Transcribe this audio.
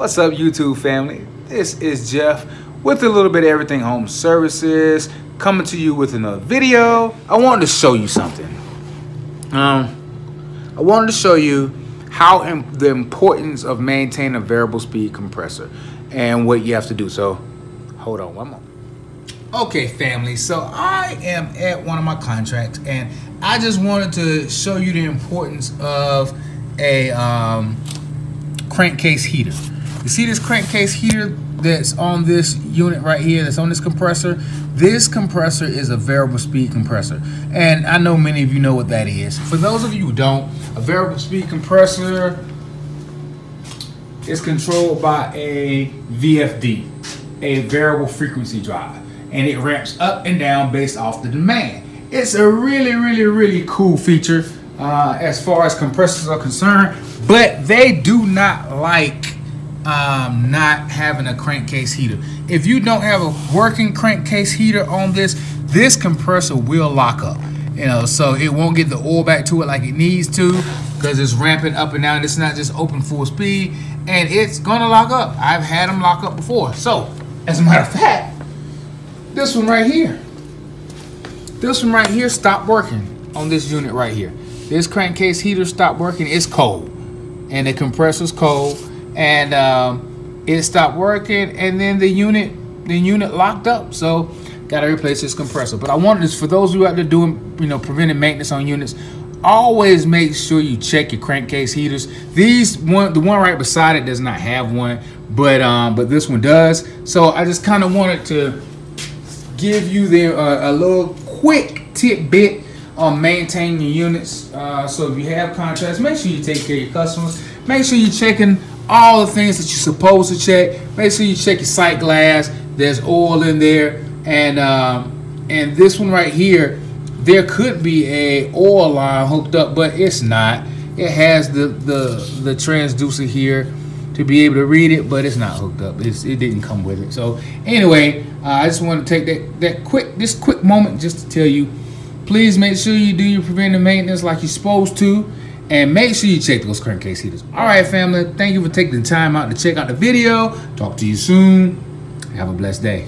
What's up, YouTube family? This is Jeff with a little bit of everything home services, coming to you with another video. I wanted to show you something. I wanted to show you how the importance of maintaining a variable speed compressor and what you have to do. So hold on one moment. Okay, family, so I am at one of my contracts and I just wanted to show you the importance of a crankcase heater. You see this crankcase heater that's on this unit right here, that's on this compressor? This compressor is a variable speed compressor, and I know many of you know what that is. For those of you who don't, a variable speed compressor is controlled by a VFD, a variable frequency drive, and it ramps up and down based off the demand. It's a really cool feature as far as compressors are concerned, but they do not like not having a crankcase heater. If you don't have a working crankcase heater on this compressor will lock up, you know, so it won't get the oil back to it like it needs to, because it's ramping up and down. It's not just open full speed, and it's gonna lock up. I've had them lock up before. So as a matter of fact, this one right here stopped working on this unit right here. This crankcase heater stopped working. It's cold, and the compressor's cold, and it stopped working, and then the unit locked up. So got to replace this compressor. But I wanted this for those of you out there doing, you know, preventive maintenance on units. Always make sure you check your crankcase heaters. The one right beside it does not have one, but this one does. So I just kind of wanted to give you a little quick tidbit on maintaining your units. So if you have contracts, make sure you take care of your customers. Make sure you're checking all the things that you're supposed to check. Make sure you check your sight glass. There's oil in there, and this one right here, there could be a oil line hooked up, but it's not. It has the transducer here to be able to read it, but it's not hooked up. It didn't come with it. So anyway, I just want to take this quick moment just to tell you, please make sure you do your preventive maintenance like you're supposed to, and make sure you check those crankcase heaters. All right, family, thank you for taking the time out to check out the video. Talk to you soon. Have a blessed day.